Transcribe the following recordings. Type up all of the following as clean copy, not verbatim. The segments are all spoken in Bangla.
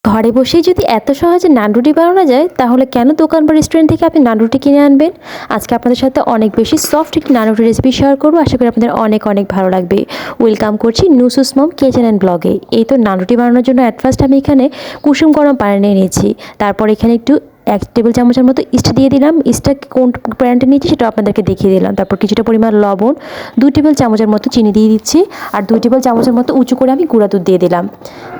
ঘরে বসেই যদি এত সহজে নান রুটি বানানো যায়, তাহলে কেন দোকান বা রেস্টুরেন্ট থেকে আপনি নান রুটি কিনে আনবেন? আজকে আপনাদের সাথে অনেক বেশি সফট একটি নান রুটি রেসিপি শেয়ার করবো। আশা করি আপনাদের অনেক অনেক ভালো লাগবে। ওয়েলকাম করছি নুসুস মম কিচেন অ্যান্ড ব্লগে। এই তো নান রুটি বানানোর জন্য অ্যাট ফার্স্ট আমি এখানে কুসুম গরম পানি নিয়ে নিয়েছি। তারপর এখানে একটু 1 টেবিল চামচের মতো ইস্ট দিয়ে দিলাম। ইস্টটা কোন ব্র্যান্ডে নিয়েছি সেটা আপনাদেরকে দেখিয়ে দিলাম। তারপর কিছুটা পরিমাণ লবণ, 2 টেবিল চামচের মতো চিনি দিয়ে দিচ্ছি, আর 2 টেবিল চামচের মতো উঁচু করে আমি গুঁড়া দুধ দিয়ে দিলাম।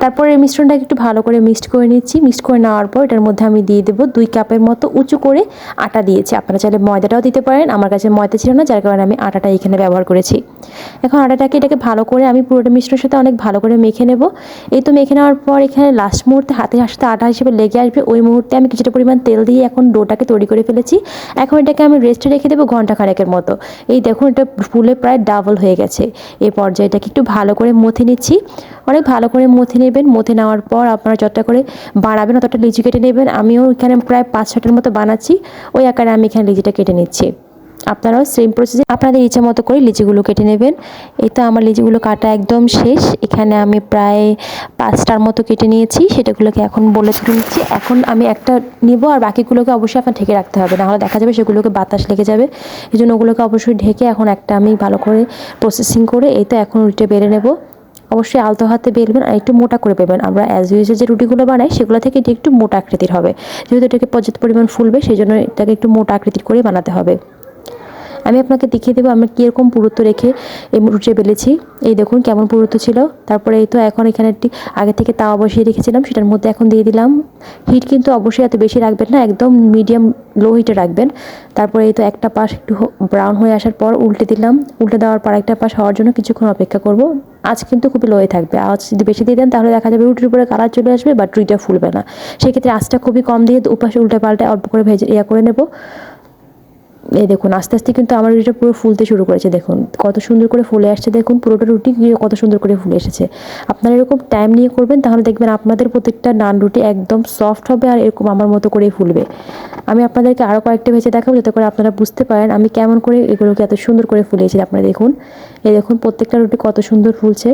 তারপর এই মিশ্রণটাকে একটু ভালো করে মিক্সড করে নিচ্ছি। মিক্সড করে নেওয়ার পর এটার মধ্যে আমি দিয়ে দেবো 2 কাপের মতো উঁচু করে আটা দিয়েছি। আপনারা চাইলে ময়দাটাও দিতে পারেন, আমার কাছে ময়দা ছিল না, যার কারণে আমি আটাটা এখানে ব্যবহার করেছি। এখন এটাকে ভালো করে আমি পুরোটা মিশ্রণের সাথে অনেক ভালো করে মেখে নেব। এই তো মেখে নেওয়ার পর এখানে লাস্ট মুহূর্তে হাতের সাথে আটা হিসেবে লেগে আসবে, ওই মুহূর্তে আমি কিছুটা পরিমাণ তেল দিয়ে এখন ডোটাকে তৈরি করে ফেলেছি। এখন এটাকে আমি রেস্টে রেখে দেবো ঘন্টা খানেকের মতো। এই দেখুন এটা ফুলে প্রায় ডাবল হয়ে গেছে। এই পর্যায়ে এটাকে একটু ভালো করে মথে নিচ্ছি। অনেক ভালো করে মথে নেবেন। মথে নেওয়ার পর আপনারা যতটা করে বানাবেন অতটা লিচি কেটে নেবেন। আমিও এখানে প্রায় 5-6টার মতো বানাচ্ছি, ওই আকারে আমি এখানে লিচিটা কেটে নিচ্ছি। আপনারাও সেম প্রসেসে আপনাদের ইচ্ছা মতো করে লিচিগুলো কেটে নেবেন। এই তো আমার লিচিগুলো কাটা একদম শেষ। এখানে আমি প্রায় 5টার মতো কেটে নিয়েছি, সেটাগুলোকে এখন বলে তুলে নিচ্ছি। এখন আমি একটা নিব, আর বাকিগুলোকে অবশ্যই আপনার ঢেকে রাখতে হবে, নাহলে দেখা যাবে সেগুলোকে বাতাস লেগে যাবে। এই জন্য ওগুলোকে অবশ্যই ঢেকে এখন একটা আমি ভালো করে প্রসেসিং করে এই তো এখন উল্টে বেড়ে নেব। অবশ্যই আলতো হাতে বেলবেন আর একটু মোটা করে বেলবেন। আমরা অ্যাজ ইউজুয়াল যে রুটিগুলো বানাই সেগুলো থেকে এটি একটু মোটা আকৃতির হবে, যেহেতু এটাকে পর্যাপ্ত পরিমাণ ফুলবে, সেই জন্য এটাকে একটু মোটা আকৃতির করে বানাতে হবে। আমি আপনাকে দেখিয়ে দেবো আমরা কীরকম পুরুত্ব রেখে এই রুটিটা বেলেছি। এই দেখুন কেমন পুরুত্ব ছিল। তারপরে এই তো এখন এখানে একটি আগে থেকে তাওয়া বসিয়ে রেখেছিলাম, সেটার মধ্যে এখন দিয়ে দিলাম। হিট কিন্তু অবশ্যই এত বেশি রাখবেন না, একদম মিডিয়াম লো হিটে রাখবেন। তারপরে এই তো একটা পাশ একটু ব্রাউন হয়ে আসার পর উল্টে দিলাম। উল্টে দেওয়ার পর একটা পাশ হওয়ার জন্য কিছুক্ষণ অপেক্ষা করব। আজ কিন্তু খুবই লোয়ে থাকবে। আজ যদি বেশি দিয়ে দেন তাহলে দেখা যাবে রুটির উপরে কালার চলে আসবে, বাট রুটিটা ফুলবে না। সেক্ষেত্রে আঁচটা খুবই কম দিয়ে উপাশে উল্টে পাল্টে অল্প করে ভেজে করে নেব। এই দেখুন আস্তে আস্তে কিন্তু আমার রুটিটা পুরো ফুলতে শুরু করেছে। দেখুন কত সুন্দর করে ফুলে আসছে। দেখুন পুরোটা রুটি কত সুন্দর করে ফুলে এসেছে। আপনারা এরকম টাইম নিয়ে করবেন, তাহলে দেখবেন আপনাদের প্রত্যেকটা নান রুটি একদম সফট হবে আর এরকম আমার মতো করেই ফুলবে। আমি আপনাদেরকে আরও কয়েকটা ভেজে দেখাবো, যাতে করে আপনারা বুঝতে পারেন আমি কেমন করে এগুলোকে এত সুন্দর করে ফুলিয়েছি। আপনারা দেখুন, এই দেখুন প্রত্যেকটা রুটি কত সুন্দর ফুলছে।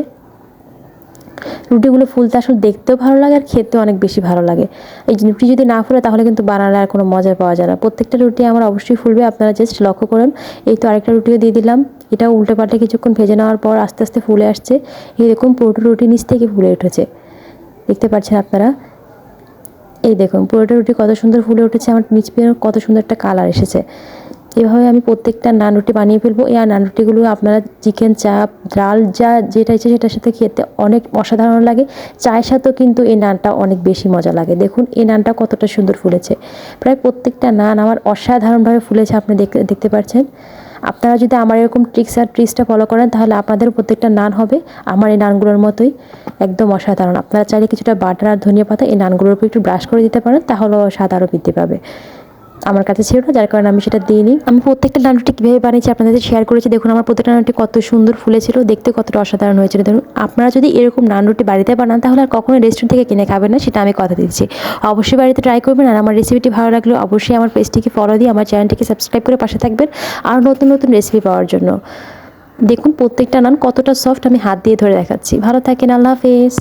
রুটিগুলো ফুলতে আসলে দেখতেও ভালো লাগে আর খেতেও অনেক বেশি ভালো লাগে। এই রুটি যদি না ফুলে তাহলে কিন্তু বানালে আর কোনো মজা পাওয়া যায় না। প্রত্যেকটা রুটি আমার অবশ্যই ফুলবে, আপনারা জাস্ট লক্ষ্য করুন। এই তো আরেকটা রুটিও দিয়ে দিলাম। এটাও উল্টে পাল্টে কিছুক্ষণ ভেজে নেওয়ার পর আস্তে আস্তে ফুলে আসছে। এই দেখুন পুরোটা রুটি নিচ থেকে ফুলে উঠেছে, দেখতে পাচ্ছেন আপনারা। এই দেখুন পুরোটা রুটি কত সুন্দর ফুলে উঠেছে, আমার নিচ পেয়ে কত সুন্দর একটা কালার এসেছে। এভাবে আমি প্রত্যেকটা নান রুটি বানিয়ে ফেলবো। এই নান রুটিগুলো আপনারা চিকেন, চাপ, ডাল যেটা ইচ্ছে সেটার সাথে খেতে অনেক অসাধারণ লাগে। চায়ের সাথেও কিন্তু এই নানটা অনেক বেশি মজা লাগে। দেখুন এই নানটা কতটা সুন্দর ফুলেছে। প্রায় প্রত্যেকটা নান আমার অসাধারণভাবে ফুলেছে, আপনি দেখতে পাচ্ছেন। আপনারা যদি আমার এরকম ট্রিক্সটা ফলো করেন, তাহলে আপনাদের প্রত্যেকটা নান হবে আমার এই নানগুলোর মতোই একদম অসাধারণ। আপনারা চাইলে কিছুটা বাটার আর ধনিয়া পাতা এই নানগুলোর উপর একটু ব্রাশ করে দিতে পারেন, তাহলেও স্বাদ আরও বৃদ্ধি পাবে। আমার কাছে ছিল না, যার কারণে আমি সেটা দিইনি। আমি প্রত্যেকটা নান রুটি কীভাবে বানিয়েছি আপনাদের সাথে শেয়ার করেছি। দেখুন আমার প্রত্যেকটা নান রুটি কত সুন্দর ফুলেছিল, দেখতে কতটা অসাধারণ হয়েছিল। দেখুন আপনারা যদি এরকম নান রুটি বাড়িতে বানান, তাহলে আর কখনোই রেস্টুরেন্ট থেকে কিনে খাবেন না, সেটা আমি কথা দিচ্ছি। অবশ্যই বাড়িতে ট্রাই করবেন। আর আমার রেসিপিটি ভালো লাগলে অবশ্যই আমার পেজটিকে ফলো দিয়ে আমার চ্যানেলটিকে সাবস্ক্রাইব করে পাশে থাকবেন আর নতুন নতুন রেসিপি পাওয়ার জন্য। দেখুন প্রত্যেকটা নান কতটা সফট, আমি হাত দিয়ে ধরে দেখাচ্ছি। ভালো থাকেন, আল্লাহ হাফেজ।